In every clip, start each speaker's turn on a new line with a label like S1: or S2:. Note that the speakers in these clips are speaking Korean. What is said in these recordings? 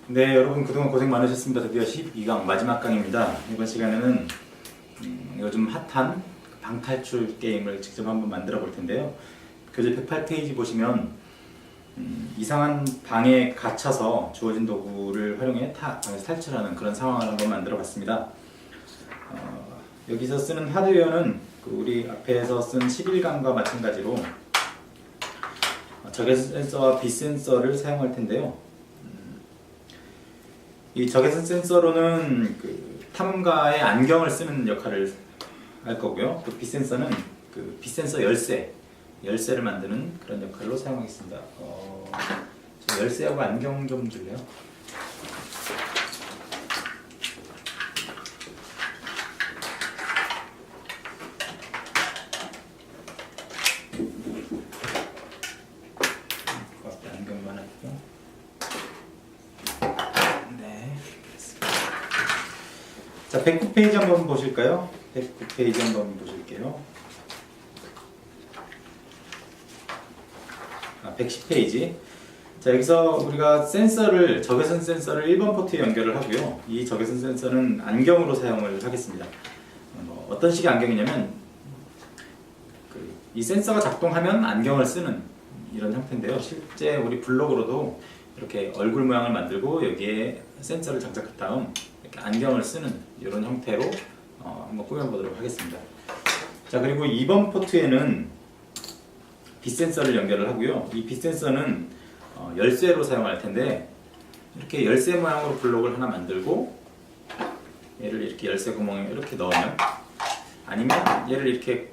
S1: 네, 여러분 그동안 고생 많으셨습니다. 드디어 12강 마지막 강입니다. 이번 시간에는 요즘 핫한 방탈출 게임을 직접 한번 만들어 볼 텐데요. 교재 108페이지 보시면 이상한 방에 갇혀서 주어진 도구를 활용해 방에서 탈출하는 그런 상황을 한번 만들어 봤습니다. 여기서 쓰는 하드웨어는 우리 앞에서 쓴 11강과 마찬가지로 적외선 센서와 빛 센서를 사용할 텐데요. 이 적외선 센서로는 탐험가의 안경을 쓰는 역할을 할 거고요. 또 빛 센서는 빛 센서 열쇠를 만드는 그런 역할로 사용하겠습니다. 저 열쇠하고 안경 좀 줄래요? 안경만 할게요. 네, 됐습니다. 자, 109페이지 한번 보실까요? 109페이지 한번 보실게요. 110페이지. 자, 여기서 우리가 적외선 센서를 1번 포트에 연결을 하고요. 이 적외선 센서는 안경으로 사용을 하겠습니다. 어떤 식의 안경이냐면 이 센서가 작동하면 안경을 쓰는 이런 형태인데요. 실제 우리 블록으로도 이렇게 얼굴 모양을 만들고 여기에 센서를 장착한 다음 이렇게 안경을 쓰는 이런 형태로 한번 꾸며보도록 하겠습니다. 자, 그리고 2번 포트에는 빛 센서를 연결을 하고요. 이 빛 센서는 열쇠로 사용할 텐데 이렇게 열쇠 모양으로 블록을 하나 만들고 얘를 이렇게 열쇠 구멍에 이렇게 넣으면, 아니면 얘를 이렇게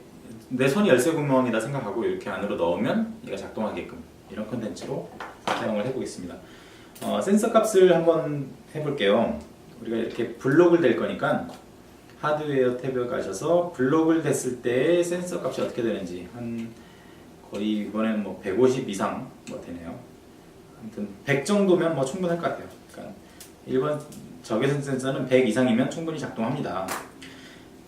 S1: 내 손이 열쇠 구멍이다 생각하고 이렇게 안으로 넣으면 얘가 작동하게끔 이런 컨텐츠로 사용을 해보겠습니다. 센서 값을 한번 해볼게요. 우리가 이렇게 블록을 댈 거니까 하드웨어 탭에 가셔서 블록을 댔을 때 센서 값이 어떻게 되는지 거의 이번에는 150 이상 되네요. 아무튼 100 정도면 충분할 것 같아요. 그러니까 일반 적외선 센서는 100 이상이면 충분히 작동합니다.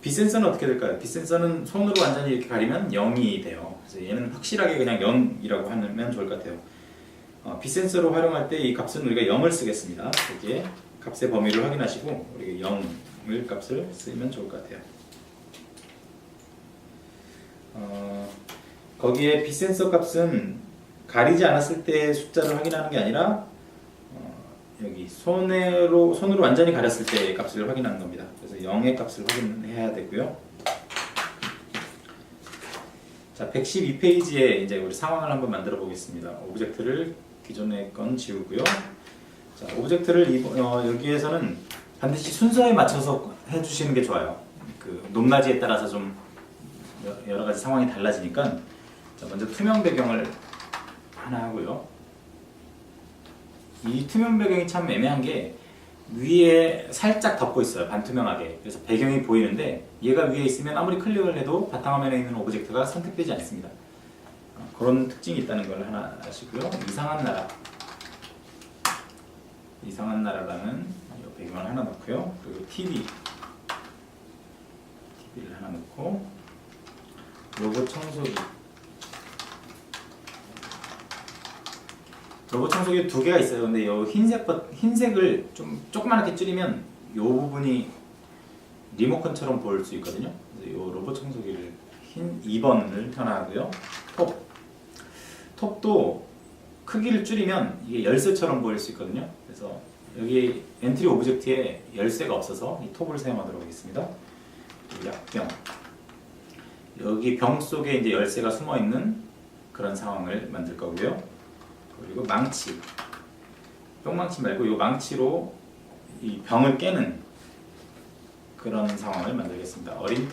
S1: 빛 센서는 어떻게 될까요? 빛 센서는 손으로 완전히 이렇게 가리면 0이 돼요. 그래서 얘는 확실하게 그냥 0이라고 하면 좋을 것 같아요. 빛 센서로 활용할 때 이 값은 우리가 0을 쓰겠습니다. 여기에 값의 범위를 확인하시고 우리가 0을 값을 쓰면 좋을 것 같아요. 거기에 빛 센서 값은 가리지 않았을 때 숫자를 확인하는 게 아니라 여기 손으로 완전히 가렸을 때 값을 확인하는 겁니다. 그래서 0의 값을 확인해야 되고요. 자, 112페이지에 이제 우리 상황을 한번 만들어 보겠습니다. 오브젝트를 기존의 건 지우고요. 자, 오브젝트를 여기에서는 반드시 순서에 맞춰서 해주시는 게 좋아요. 높낮이에 따라서 좀 여러 가지 상황이 달라지니까. 자, 먼저 투명 배경을 하나 하고요. 이 투명 배경이 참 애매한 게 위에 살짝 덮고 있어요. 반투명하게. 그래서 배경이 보이는데 얘가 위에 있으면 아무리 클릭을 해도 바탕화면에 있는 오브젝트가 선택되지 않습니다. 그런 특징이 있다는 걸 하나 아시고요. 이상한 나라라는 배경을 하나 넣고요. 그리고 TV를 하나 넣고, 로봇 청소기 두 개가 있어요. 근데 이 흰색을 좀 조그맣게 줄이면 이 부분이 리모컨처럼 보일 수 있거든요. 그래서 이 로봇 청소기를 흰 2번을 하나 하고요. 톱도 크기를 줄이면 이게 열쇠처럼 보일 수 있거든요. 그래서 여기 엔트리 오브젝트에 열쇠가 없어서 이 톱을 사용하도록 하겠습니다. 약병, 여기 병 속에 이제 열쇠가 숨어 있는 그런 상황을 만들 거고요. 그리고 망치, 뿅망치 말고 이 망치로 이 병을 깨는 그런 상황을 만들겠습니다. 어린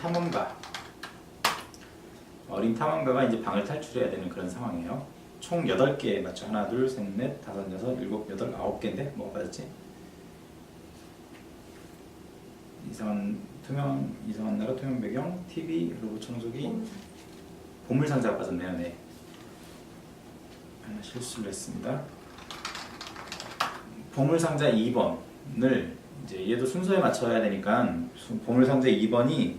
S1: 탐험가가 이제 방을 탈출해야 되는 그런 상황이에요. 총 8개에 맞춰 하나, 둘, 셋, 넷, 다섯, 여섯, 일곱, 여덟, 9개인데 뭐가 빠졌지? 이상한 나라, 투명 배경, TV, 로봇 청소기, 보물상자가 빠졌네요. 네. 하나 실수를 했습니다. 보물상자 2번을 이제 얘도 순서에 맞춰야 되니까 보물상자 2번이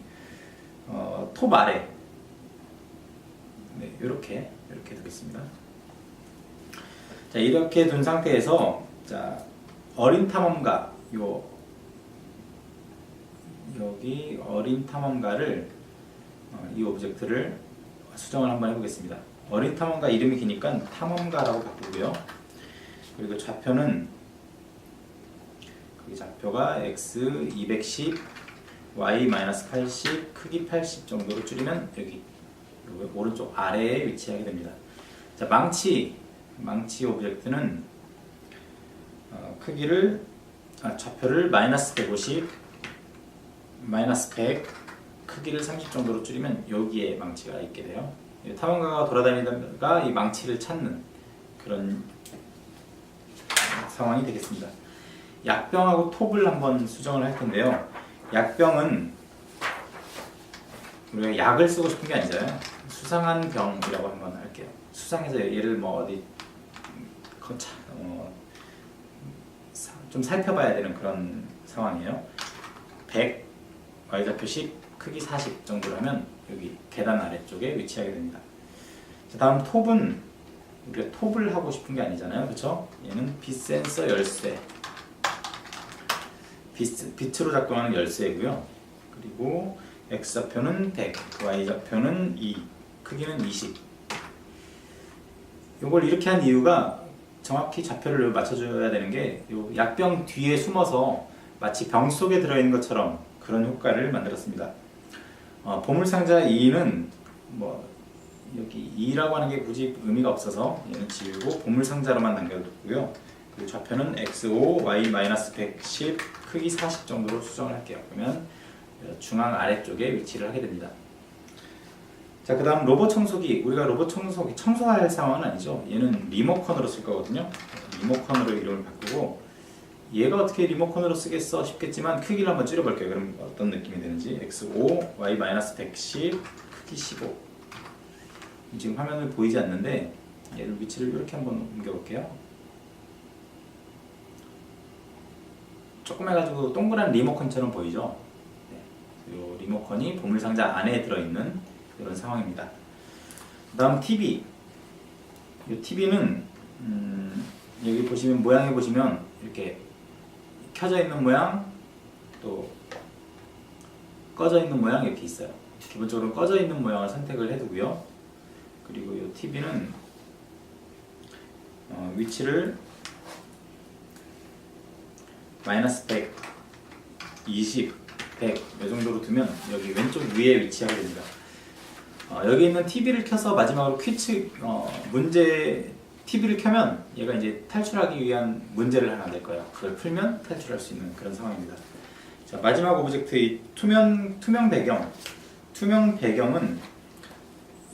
S1: 톱 아래, 네, 이렇게 두겠습니다. 자, 이렇게 둔 상태에서 자, 어린 탐험가, 여기 어린 탐험가를 이 오브젝트를 수정을 한번 해보겠습니다. 어린 탐험가 이름이 기니까 탐험가라고 바꾸고요. 그리고 좌표는 거기 좌표가 x 210, y-80, 크기 80 정도로 줄이면 여기 오른쪽 아래에 위치하게 됩니다. 자, 망치 오브젝트는 크기를 좌표를 -150, -100, 크기를 30 정도로 줄이면 여기에 망치가 있게 돼요. 탐험가가 돌아다니다가 이 망치를 찾는 그런 상황이 되겠습니다. 약병하고 톱을 한번 수정을 할 텐데요. 약병은 우리가 약을 쓰고 싶은 게 아니잖아요. 수상한 병이라고 한번 할게요. 수상해서 얘를 뭐 어디 좀 살펴봐야 되는 그런 상황이에요. 100, y좌표 10, 크기 40 정도로 하면 여기 계단 아래쪽에 위치하게 됩니다. 자, 다음 톱은 우리가 톱을 하고 싶은 게 아니잖아요. 그렇죠? 얘는 빛센서 열쇠, 빛으로 작동하는 열쇠이고요. 그리고 x좌표는 100, y좌표는 2, 크기는 20. 이걸 이렇게 한 이유가 정확히 좌표를 맞춰줘야 되는 게 요 약병 뒤에 숨어서 마치 병 속에 들어있는 것처럼 그런 효과를 만들었습니다. 보물상자 2는 뭐 여기 2라고 하는 게 굳이 의미가 없어서 얘는 지우고 보물상자로만 남겨두고요. 그리고 좌표는 x5, y-110, 크기 40 정도로 수정을 할게요. 그러면 중앙 아래쪽에 위치를 하게 됩니다. 자, 그 다음 로봇 청소기. 우리가 로봇 청소기 청소할 상황은 아니죠. 얘는 리모컨으로 쓸 거거든요. 리모컨으로 이름을 바꾸고, 얘가 어떻게 리모컨으로 쓰겠어 싶겠지만 크기를 한번 줄여볼게요. 그럼 어떤 느낌이 되는지. x5, y-110, 크기 15. 지금 화면을 보이지 않는데 얘를 위치를 이렇게 한번 옮겨볼게요. 조금 해가지고 동그란 리모컨처럼 보이죠? 네. 이 리모컨이 보물상자 안에 들어있는 이런 상황입니다. 그 다음 TV. 이 TV는 여기 보시면 모양에 보시면 이렇게 켜져 있는 모양, 또 꺼져 있는 모양 이렇게 있어요. 기본적으로 꺼져 있는 모양을 선택을 해두고요. 그리고 이 TV는 위치를 -100, 20, 100 이 정도로 두면 여기 왼쪽 위에 위치하게 됩니다. 여기 있는 TV를 켜서 마지막으로 퀴즈 문제 TV를 켜면 얘가 이제 탈출하기 위한 문제를 하나 낼 거예요. 그걸 풀면 탈출할 수 있는 그런 상황입니다. 자, 마지막 오브젝트 이 투명 배경. 투명 배경은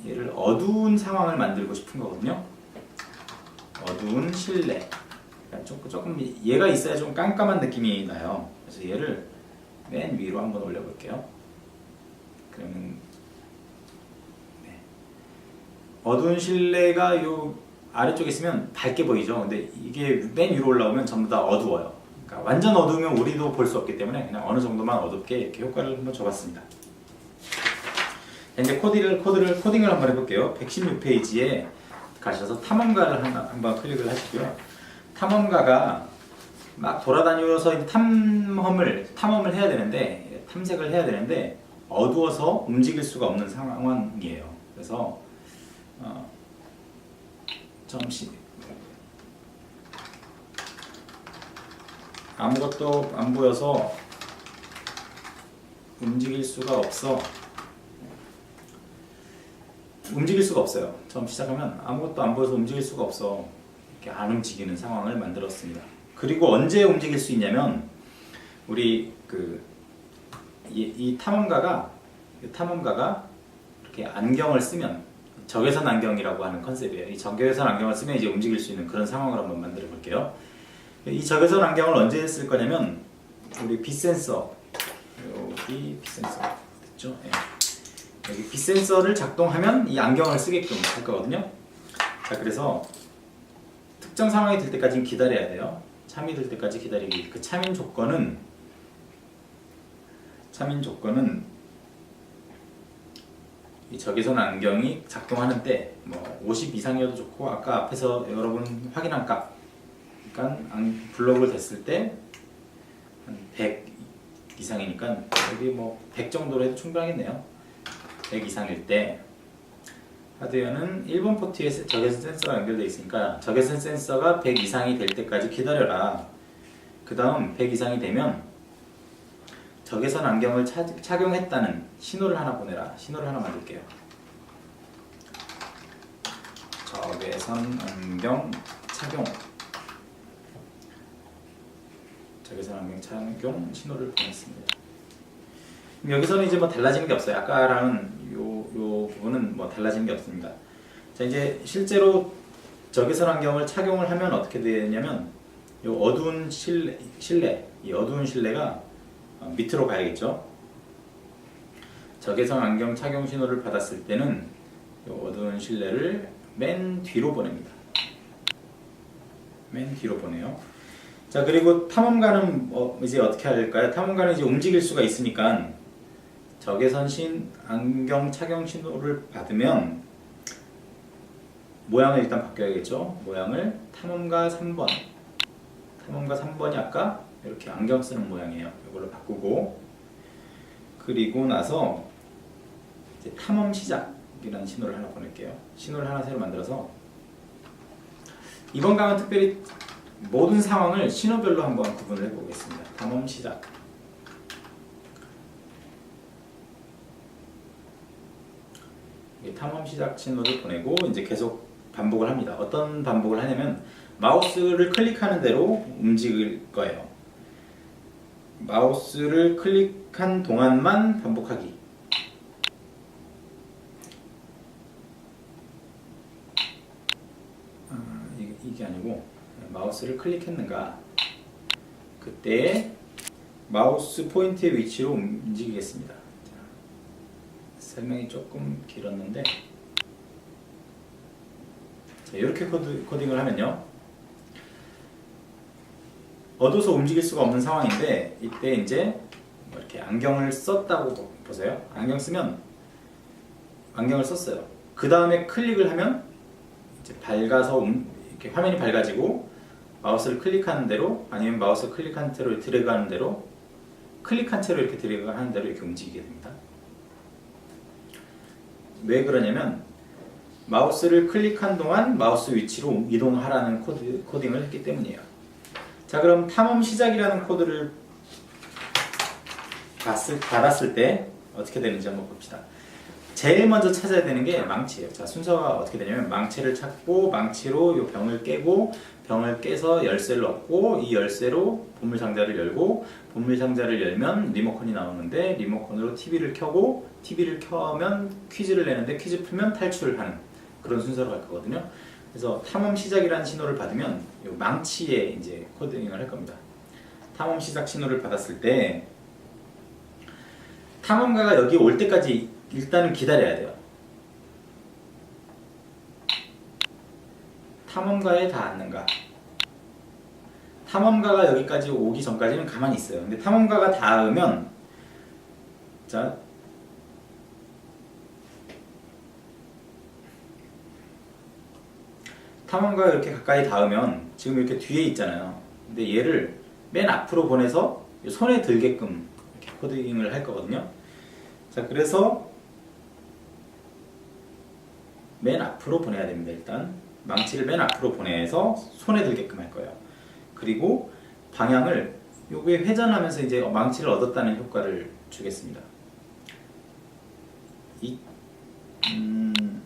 S1: 얘를 어두운 상황을 만들고 싶은 거거든요. 어두운 실내. 조금 얘가 있어야 좀 깜깜한 느낌이 나요. 그래서 얘를 맨 위로 한번 올려볼게요. 그러면 어두운 실내가 요 아래쪽에 있으면 밝게 보이죠. 근데 이게 맨 위로 올라오면 전부 다 어두워요. 그러니까 완전 어두우면 우리도 볼 수 없기 때문에 그냥 어느 정도만 어둡게 이렇게 효과를 한번 줘봤습니다. 이제 코딩을 한번 해볼게요. 116페이지에 가셔서 탐험가를 한번 클릭을 하시고요. 탐험가가 막 돌아다니면서 탐험을 해야 되는데, 탐색을 해야 되는데 어두워서 움직일 수가 없는 상황이에요. 그래서 잠시 아무것도 안 보여서 움직일 수가 없어요. 처음 시작하면 아무것도 안 보여서 움직일 수가 없어. 이렇게 안 움직이는 상황을 만들었습니다. 그리고 언제 움직일 수 있냐면 우리 이 탐험가가 이렇게 안경을 쓰면, 적외선 안경이라고 하는 컨셉이에요. 이 적외선 안경을 쓰면 이제 움직일 수 있는 그런 상황을 한번 만들어 볼게요. 이 적외선 안경을 언제 쓸 거냐면 우리 빛 센서, 여기 빛 센서 됐죠? 네. 여기 빛 센서를 작동하면 이 안경을 쓰게끔 할 거거든요. 자, 그래서 특정 상황이 될 때까지 기다려야 돼요. 참이 될 때까지 기다리기. 그 참인 조건은 이 적외선 안경이 작동하는 때 뭐 50 이상이어도 좋고, 아까 앞에서 여러분 확인한 값 그러니까 블록을 됐을 때 한 100 이상이니까 여기 뭐 100 정도로 해도 충분하겠네요. 100 이상일 때 하드웨어는 1번 포트에 적외선 센서가 연결되어 있으니까 적외선 센서가 100 이상이 될 때까지 기다려라. 그 다음 100 이상이 되면 적외선 안경을 착용했다는 신호를 하나 보내라. 신호를 하나 만들게요. 적외선 안경 착용. 적외선 안경 착용 신호를 보냈습니다. 여기서는 이제 뭐 달라지는 게 없어요. 아까랑은 요 부분은 뭐 달라지는 게 없습니다. 자, 이제 실제로 적외선 안경을 착용을 하면 어떻게 되냐면 요 어두운 실내, 이 어두운 실내가 밑으로 가야겠죠. 적외선 안경 착용 신호를 받았을 때는 요 어두운 실내를 맨 뒤로 보냅니다. 맨 뒤로 보내요. 자, 그리고 탐험가는 이제 어떻게 할까요? 탐험가는 이제 움직일 수가 있으니까 적외선 안경 착용 신호를 받으면 모양을 일단 바뀌어야겠죠. 모양을 탐험가 3번. 탐험가 3번이 아까 이렇게 안경 쓰는 모양이에요. 이걸로 바꾸고, 그리고 나서 이제 탐험 시작이라는 신호를 하나 보낼게요. 신호를 하나 새로 만들어서 이번 강은 특별히 모든 상황을 신호별로 한번 구분을 해보겠습니다. 탐험 시작. 탐험 시작 신호를 보내고 이제 계속 반복을 합니다. 어떤 반복을 하냐면 마우스를 클릭하는 대로 움직일 거예요. 마우스를 클릭한 동안만 반복하기. 이게 아니고 마우스를 클릭했는가 그때 마우스 포인트의 위치로 움직이겠습니다. 자, 설명이 조금 길었는데 자, 이렇게 코딩을 하면요 어두워서 움직일 수가 없는 상황인데 이때 이제 뭐 이렇게 안경을 썼다고 보세요. 안경 쓰면 안경을 썼어요. 그 다음에 클릭을 하면 이제 밝아서 이렇게 화면이 밝아지고 마우스를 클릭하는 대로 아니면 마우스 클릭한 채로 드래그하는 대로 클릭한 채로 이렇게 드래그하는 대로 이렇게 움직이게 됩니다. 왜 그러냐면 마우스를 클릭한 동안 마우스 위치로 이동하라는 코딩을 했기 때문이에요. 자, 그럼 탐험 시작이라는 코드를 받았을 때 어떻게 되는지 한번 봅시다. 제일 먼저 찾아야 되는 게 망치예요. 자, 순서가 어떻게 되냐면 망치를 찾고 망치로 이 병을 깨고 병을 깨서 열쇠를 얻고 이 열쇠로 보물상자를 열고 보물상자를 열면 리모컨이 나오는데 리모컨으로 TV를 켜고 TV를 켜면 퀴즈를 내는데 퀴즈 풀면 탈출을 하는 그런 순서로 갈 거거든요. 그래서 탐험 시작이라는 신호를 받으면 이 망치에 이제 코딩을 할 겁니다. 탐험 시작 신호를 받았을 때 탐험가가 여기 올 때까지 일단은 기다려야 돼요. 탐험가에 닿았는가? 탐험가가 여기까지 오기 전까지는 가만히 있어요. 근데 탐험가가 닿으면 자 탐험가가 이렇게 가까이 닿으면 지금 이렇게 뒤에 있잖아요. 근데 얘를 맨 앞으로 보내서 손에 들게끔 이렇게 코딩을 할 거거든요. 자, 그래서 맨 앞으로 보내야 됩니다. 일단 망치를 맨 앞으로 보내서 손에 들게끔 할 거예요. 그리고 방향을 요게 회전하면서 이제 망치를 얻었다는 효과를 주겠습니다.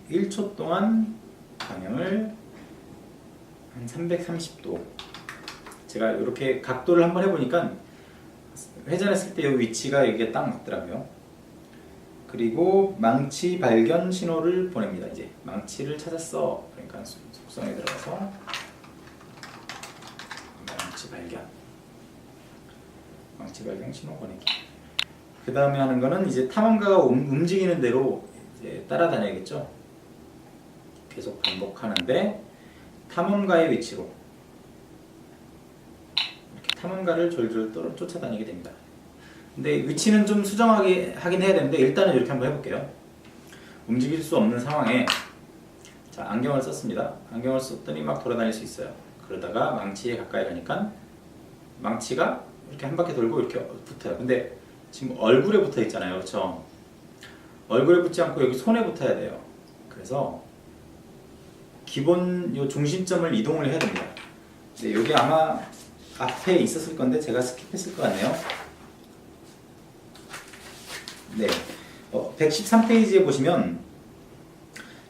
S1: 1초 동안 방향을 한 330도 제가 이렇게 각도를 한번 해보니까 회전했을 때 이 위치가 여기에 딱 맞더라고요. 그리고 망치 발견 신호를 보냅니다. 이제 망치를 찾았어. 그러니까 속성에 들어가서 망치 발견 신호 보내기. 그 다음에 하는 거는 이제 탐험가가 움직이는 대로 이제 따라다녀야겠죠. 계속 반복하는데 탐험가의 위치로 이렇게 탐험가를 졸졸 쫓아다니게 됩니다. 근데 위치는 좀 수정하게 하긴 해야 되는데 일단은 이렇게 한번 해볼게요. 움직일 수 없는 상황에 자, 안경을 썼습니다. 안경을 썼더니 막 돌아다닐 수 있어요. 그러다가 망치에 가까이 가니까 망치가 이렇게 한 바퀴 돌고 이렇게 붙어요. 근데 지금 얼굴에 붙어 있잖아요. 그렇죠? 얼굴에 붙지 않고 여기 손에 붙어야 돼요. 그래서 기본 요 중심점을 이동을 해야 됩니다. 근데 여기 아마 앞에 있었을 건데 제가 스킵했을 것 같네요. 네, 113페이지에 보시면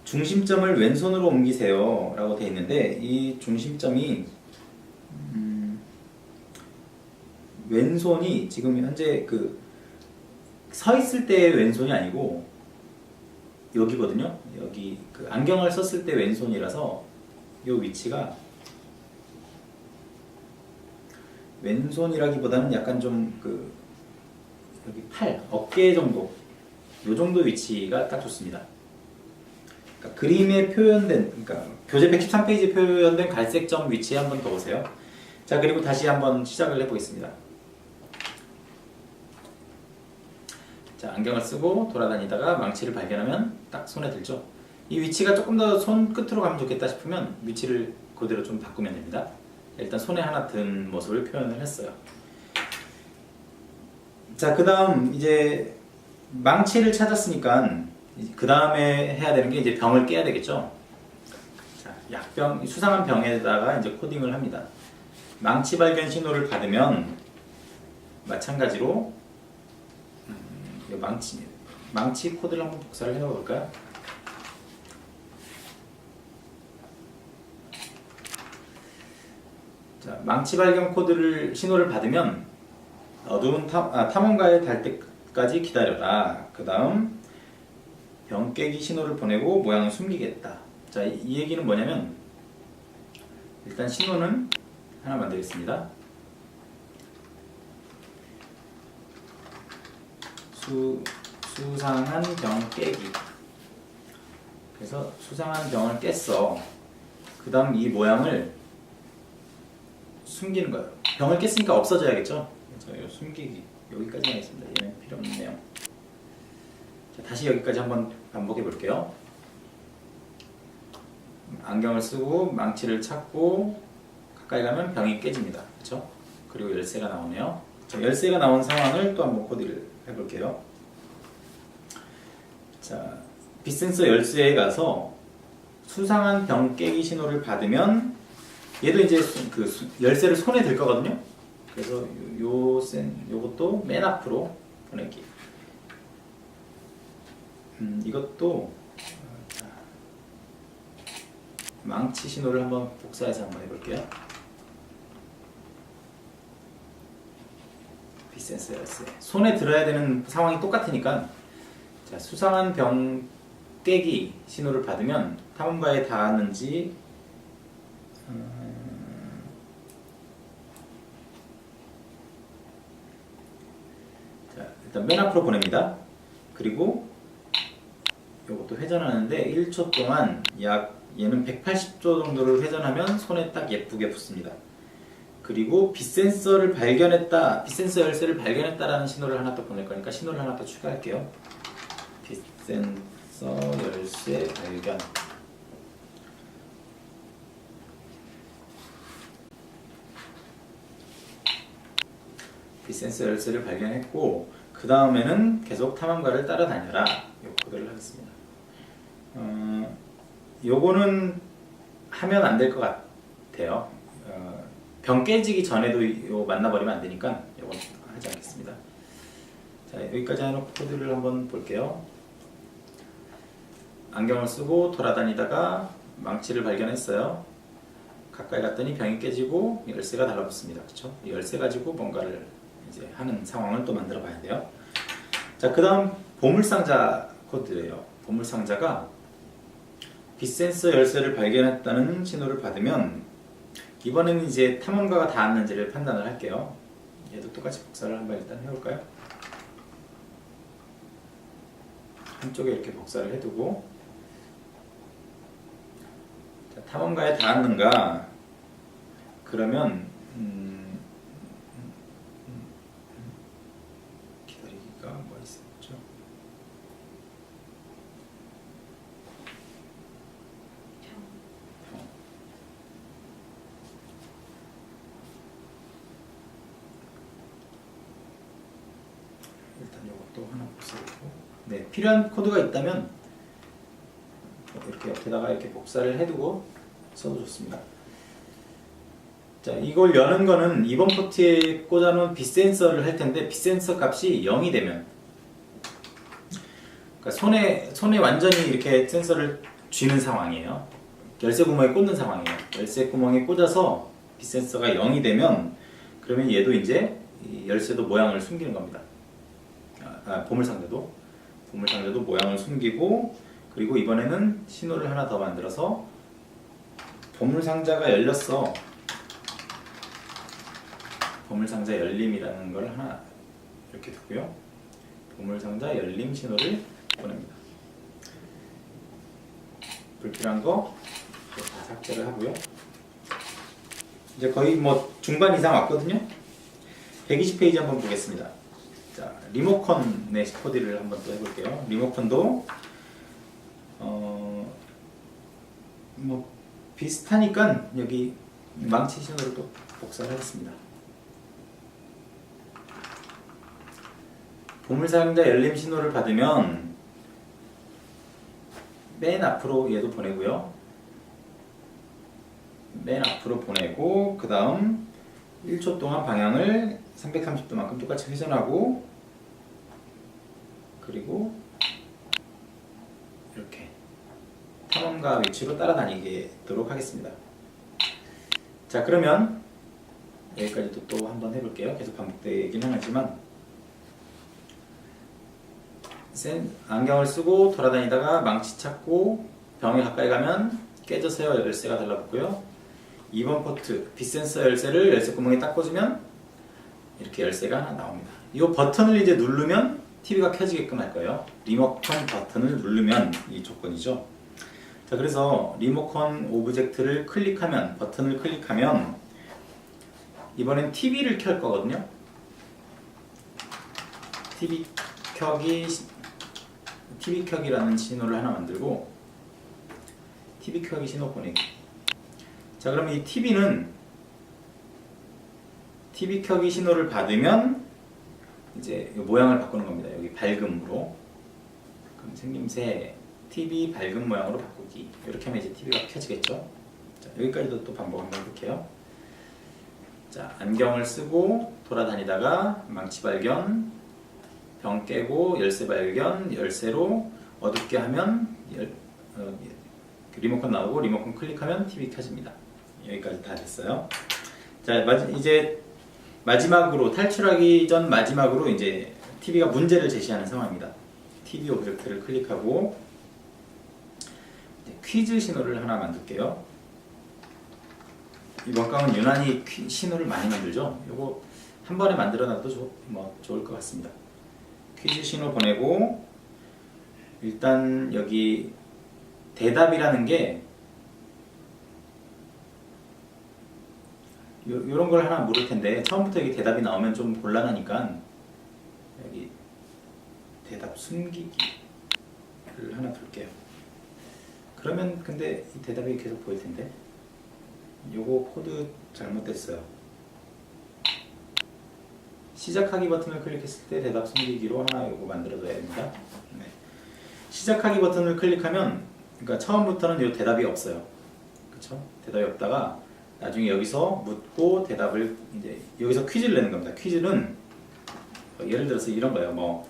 S1: 중심점을 왼손으로 옮기세요 라고 되어 있는데 이 중심점이 왼손이 지금 현재 그 서 있을 때의 왼손이 아니고 여기거든요. 여기 그 안경을 썼을 때 왼손이라서 이 위치가 왼손이라기보다는 약간 좀 그 여기 팔, 어깨 정도 요 정도 위치가 딱 좋습니다. 그러니까 그림에 표현된, 그러니까 교재 113페이지에 표현된 갈색 점 위치에 한번 더 보세요. 자, 그리고 다시 한번 시작을 해보겠습니다. 자, 안경을 쓰고 돌아다니다가 망치를 발견하면 딱 손에 들죠. 이 위치가 조금 더 손 끝으로 가면 좋겠다 싶으면 위치를 그대로 좀 바꾸면 됩니다. 일단 손에 하나 든 모습을 표현을 했어요. 자, 그 다음 이제 망치를 찾았으니까 그 다음에 해야 되는 게 이제 병을 깨야 되겠죠. 자, 약병, 수상한 병에다가 이제 코딩을 합니다. 망치 발견 신호를 받으면 마찬가지로 망치 코드를 한번 복사를 해볼까요? 자, 망치 발견 코드를 신호를 받으면 어두운 탐험가에 달 때까지 기다려라. 그 다음 병 깨기 신호를 보내고 모양을 숨기겠다. 자, 이 얘기는 뭐냐면 일단 신호는 하나 만들겠습니다. 수상한 병 깨기. 그래서 수상한 병을 깼어. 그 다음 이 모양을 숨기는 거예요. 병을 깼으니까 없어져야겠죠. 그래서 숨기기 여기까지 하겠습니다. 얘는 필요 없네요. 자, 다시 여기까지 한번 반복해 볼게요. 안경을 쓰고 망치를 찾고 가까이 가면 병이 깨집니다. 그렇죠? 그리고 열쇠가 나오네요. 자, 열쇠가 나온 상황을 또 한번 코디를 해볼게요. 자, 빛센서 열쇠에 가서 수상한 병 깨기 신호를 받으면 얘도 이제 그 열쇠를 손에 들 거거든요. 그래서 요것도 맨 앞으로 보내기. 이것도 망치 신호를 한번 복사해서 한번 해볼게요. 빛센서 열쇠. 손에 들어야 되는 상황이 똑같으니까 자, 수상한 병 깨기 신호를 받으면 탐험가에 닿았는지 자, 일단 맨 앞으로 보냅니다. 그리고 이것도 회전하는데 1초 동안 약 얘는 180도 정도를 회전하면 손에 딱 예쁘게 붙습니다. 그리고 빛센서를 발견했다, 빛센서 열쇠를 발견했다라는 신호를 하나 더 보낼 거니까 신호를 하나 더 추가할게요. 빛센서 열쇠 발견. 빛센서 열쇠를 발견했고 그 다음에는 계속 탐험가를 따라다녀라. 이 코드를 하겠습니다. 요거는 하면 안 될 것 같아요. 병 깨지기 전에도 이거 만나버리면 안 되니까 이건 하지 않겠습니다. 자, 여기까지 해놓고 코드를 한번 볼게요. 안경을 쓰고 돌아다니다가 망치를 발견했어요. 가까이 갔더니 병이 깨지고 열쇠가 달라붙습니다. 그렇죠? 열쇠 가지고 뭔가를 이제 하는 상황을 또 만들어 봐야 돼요. 자, 그 다음 보물상자 코드예요. 보물상자가 빛센서 열쇠를 발견했다는 신호를 받으면 이번에는 이제 탐험가가 닿았는지를 판단을 할게요. 얘도 똑같이 복사를 한번 일단 해볼까요? 한쪽에 이렇게 복사를 해두고 자, 탐험가에 닿았는가? 그러면 기다리기가 뭐 있었죠? 또 하나 복사했고, 네, 필요한 코드가 있다면 이렇게 옆에다가 이렇게 복사를 해두고 써도 좋습니다. 자, 이걸 여는 거는 이번 포트에 꽂아놓은 빗센서를 할 텐데, 빗센서 값이 0이 되면, 그러니까 손에 완전히 이렇게 센서를 쥐는 상황이에요. 열쇠 구멍에 꽂는 상황이에요. 열쇠 구멍에 꽂아서 빗센서가 0이 되면, 그러면 얘도 이제 이 열쇠도 모양을 숨기는 겁니다. 보물상자도 모양을 숨기고, 그리고 이번에는 신호를 하나 더 만들어서 보물상자가 열렸어. 보물상자 열림이라는 걸 하나 이렇게 두고요. 보물상자 열림 신호를 보냅니다. 불필요한 거 다 삭제를 하고요. 이제 거의 뭐 중반 이상 왔거든요. 120페이지 한번 보겠습니다. 자, 리모컨의 코드를 한번 또 해볼게요. 리모컨도 뭐 비슷하니까 여기 망치 신호를 또 복사를 하겠습니다. 보물상자 열림 신호를 받으면 맨 앞으로 얘도 보내고요. 맨 앞으로 보내고, 그 다음 1초 동안 방향을 330도만큼 똑같이 회전하고, 그리고 이렇게 탐험가 위치로 따라다니도록 하겠습니다. 자, 그러면 여기까지도 또 한번 해볼게요. 계속 반복되긴 하지만, 안경을 쓰고 돌아다니다가 망치 찾고 병에 가까이 가면 깨져서 열쇠가 달라붙고요. 2번 포트 빗센서 열쇠를 열쇠 구멍에 딱 꽂으면 이렇게 열쇠가 하나 나옵니다. 이 버튼을 이제 누르면 TV가 켜지게끔 할 거예요. 리모컨 버튼을 누르면 이 조건이죠. 자, 그래서 리모컨 오브젝트를 클릭하면, 버튼을 클릭하면 이번엔 TV를 켤 거거든요. TV 켜기라는 신호를 하나 만들고, TV 켜기 신호 보내기. 자, 그러면 이 TV는 TV 켜기 신호를 받으면 이제 모양을 바꾸는 겁니다. 여기 밝음으로. 그럼 생김새 TV 밝음 모양으로 바꾸기. 이렇게 하면 이제 TV가 켜지겠죠. 자, 여기까지도 또 반복 한번 해볼게요. 자, 안경을 쓰고 돌아다니다가 망치 발견, 병 깨고 열쇠 발견, 열쇠로 어둡게 하면 리모컨 나오고, 리모컨 클릭하면 TV 켜집니다. 여기까지 다 됐어요. 자, 이제 마지막으로, 탈출하기 전 마지막으로 이제 TV가 문제를 제시하는 상황입니다. TV 오브젝트를 클릭하고 퀴즈 신호를 하나 만들게요. 이번 강은 유난히 신호를 많이 만들죠. 이거 한 번에 만들어놔도 좋을 것 같습니다. 퀴즈 신호 보내고, 일단 여기 대답이라는 게 요런 걸 하나 물을 텐데, 처음부터 여기 대답이 나오면 좀 곤란하니까 여기 대답 숨기기를 하나 둘게요. 그러면 근데 이 대답이 계속 보일 텐데, 요거 코드 잘못됐어요. 시작하기 버튼을 클릭했을 때 대답 숨기기로 하나 요거 만들어줘야 됩니다. 네. 시작하기 버튼을 클릭하면, 그러니까 처음부터는 요 대답이 없어요. 그쵸? 대답이 없다가 나중에 여기서 묻고 대답을, 이제 여기서 퀴즈를 내는 겁니다. 퀴즈는 예를 들어서 이런 거예요. 뭐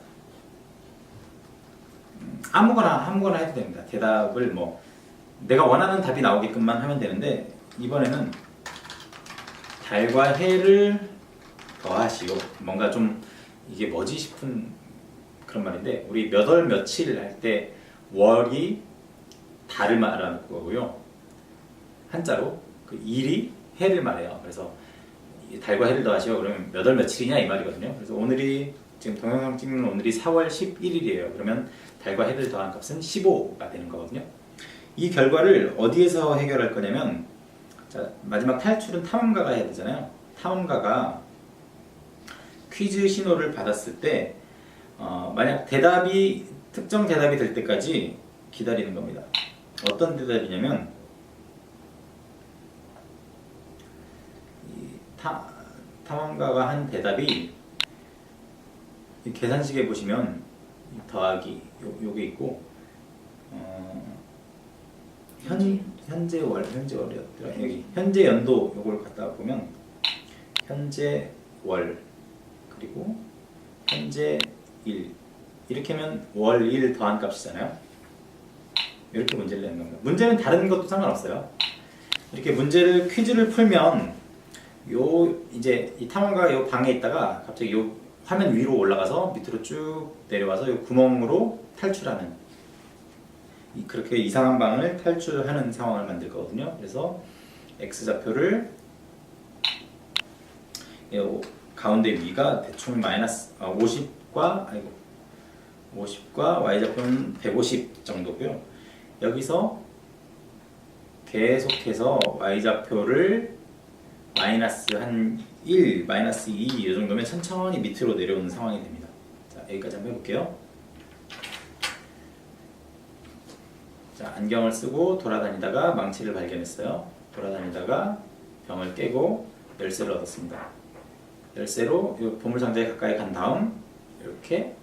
S1: 아무거나 해도 됩니다. 대답을 뭐 내가 원하는 답이 나오게끔만 하면 되는데, 이번에는 달과 해를 더하시오. 뭔가 좀 이게 뭐지 싶은 그런 말인데, 우리 몇 월 며칠 할 때 월이 달을 말하는 거고요. 한자로 그 일이 해를 말해요. 그래서 달과 해를 더하시오. 그러면 몇 월 며칠이냐 이 말이거든요. 그래서 오늘이, 지금 동영상 찍는 오늘이 4월 11일이에요. 그러면 달과 해를 더한 값은 15가 되는 거거든요. 이 결과를 어디에서 해결할 거냐면, 자, 마지막 탈출은 탐험가가 해야 되잖아요. 탐험가가 퀴즈 신호를 받았을 때 만약 특정 대답이 될 때까지 기다리는 겁니다. 어떤 대답이냐면, 탐험가가 한 대답이 이 계산식에 보시면 더하기 요게 있고 현재 월이었더라. 여기 현재 연도 요걸 갖다가 보면 현재 월 그리고 현재 일 이렇게 하면 월, 일 더한 값이잖아요. 이렇게 문제를 내는 겁니다. 문제는 다른 것도 상관없어요. 이렇게 문제를 퀴즈를 풀면 요 이제 이 탐험가가 요 방에 있다가 갑자기 요 화면 위로 올라가서 밑으로 쭉 내려와서 요 구멍으로 탈출하는 그렇게 이상한 방을 탈출하는 상황을 만들 거거든요. 그래서 x좌표를 가운데 위가 대충 마이너스 50과 y좌표는 150 정도고요. 여기서 계속해서 y좌표를 마이너스 한 1, 마이너스 2 이 정도면 천천히 밑으로 내려오는 상황이 됩니다. 자, 여기까지 한번 해볼게요. 자, 안경을 쓰고 돌아다니다가 망치를 발견했어요. 돌아다니다가 병을 깨고 열쇠를 얻었습니다. 열쇠로 이 보물상자에 가까이 간 다음 이렇게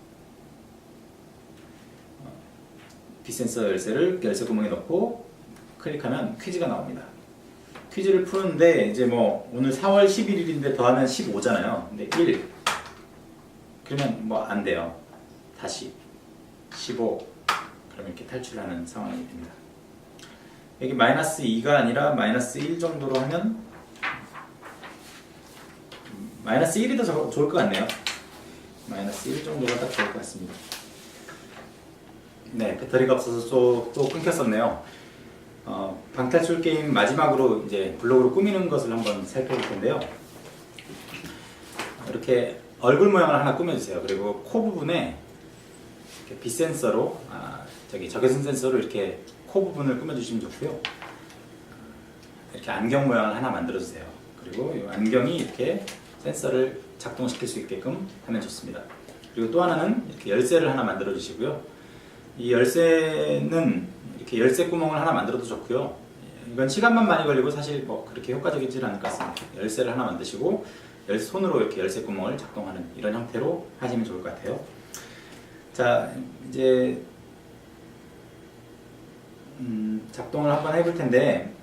S1: 빗센서 열쇠를 열쇠 구멍에 넣고 클릭하면 퀴즈가 나옵니다. 퀴즈를 푸는데 이제 뭐 오늘 4월 11일인데 더하면 15잖아요. 근데 1 그러면 뭐 안 돼요. 다시 15 그러면 이렇게 탈출하는 상황이 됩니다. 여기 마이너스 2가 아니라 마이너스 1 정도로 하면 마이너스 1이 더 좋을 것 같네요. 마이너스 1 정도가 딱 좋을 것 같습니다. 네, 배터리가 없어서 또 끊겼었네요. 방탈출 게임 마지막으로 이제 블록으로 꾸미는 것을 한번 살펴볼 텐데요. 이렇게 얼굴 모양을 하나 꾸며주세요. 그리고 코 부분에 이렇게 빛 센서로, 적외선 센서로 이렇게 코 부분을 꾸며주시면 좋고요. 이렇게 안경 모양을 하나 만들어주세요. 그리고 이 안경이 이렇게 센서를 작동시킬 수 있게끔 하면 좋습니다. 그리고 또 하나는 이렇게 열쇠를 하나 만들어 주시고요. 이 열쇠는 이렇게 열쇠 구멍을 하나 만들어도 좋고요. 이건 시간만 많이 걸리고 사실 뭐 그렇게 효과적이지 않을 것 같습니다. 열쇠를 하나 만드시고 손으로 이렇게 열쇠 구멍을 작동하는 이런 형태로 하시면 좋을 것 같아요. 자, 이제 작동을 한번 해볼 텐데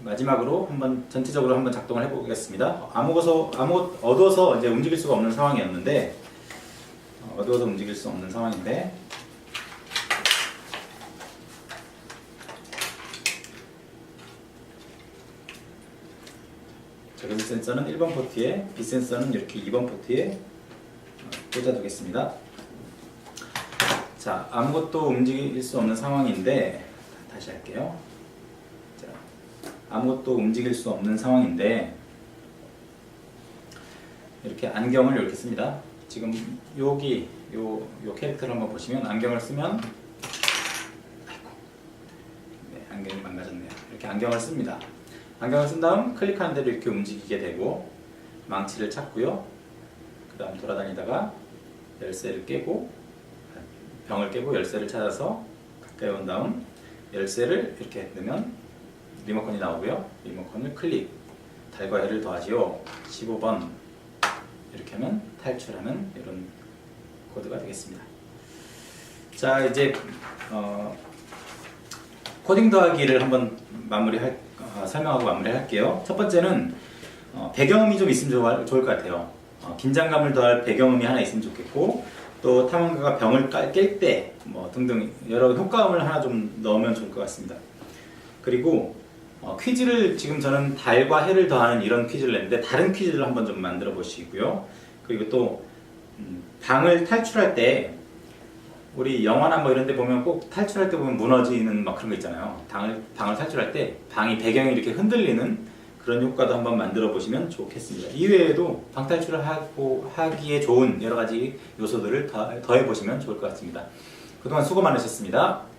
S1: 마지막으로 한번 전체적으로 한번 작동을 해보겠습니다. 어두워서 이제 움직일 수가 없는 상황이었는데 어두워서 움직일 수 없는 상황인데 적외선 센서는 1번 포트에 빛 센서는 이렇게 2번 포트에 꽂아두겠습니다. 자, 아무것도 움직일 수 없는 상황인데 다시 할게요. 아무것도 움직일 수 없는 상황인데 이렇게 안경을 이렇게 씁니다. 지금 여기 요 캐릭터를 한번 보시면 안경을 쓰면 네, 안경이 망가졌네요. 이렇게 안경을 씁니다. 안경을 쓴 다음 클릭하는 대로 이렇게 움직이게 되고 망치를 찾고요. 그 다음 돌아다니다가 열쇠를 깨고 병을 깨고 열쇠를 찾아서 가까이 온 다음 열쇠를 이렇게 넣으면 리모컨이 나오고요. 리모컨을 클릭, 달과 해를 더하시오. 15번 이렇게 하면 탈출하는 이런 코드가 되겠습니다. 자, 이제 코딩 더하기를 한번 설명하고 마무리할게요. 첫 번째는 배경음이 좀 있으면 좋을 것 같아요. 긴장감을 더할 배경음이 하나 있으면 좋겠고 또 탐험가가 병을 깰 때 뭐 등등 여러 효과음을 하나 좀 넣으면 좋을 것 같습니다. 그리고 퀴즈를 지금 저는 달과 해를 더하는 이런 퀴즈를 냈는데 다른 퀴즈를 한번 좀 만들어 보시고요. 그리고 또 방을 탈출할 때 우리 영화나 뭐 이런 데 보면 꼭 탈출할 때 보면 무너지는 막 그런 거 있잖아요. 방을 탈출할 때 방이 배경이 이렇게 흔들리는 그런 효과도 한번 만들어 보시면 좋겠습니다. 이외에도 방 탈출을 하기에 좋은 여러 가지 요소들을 더해 보시면 좋을 것 같습니다. 그동안 수고 많으셨습니다.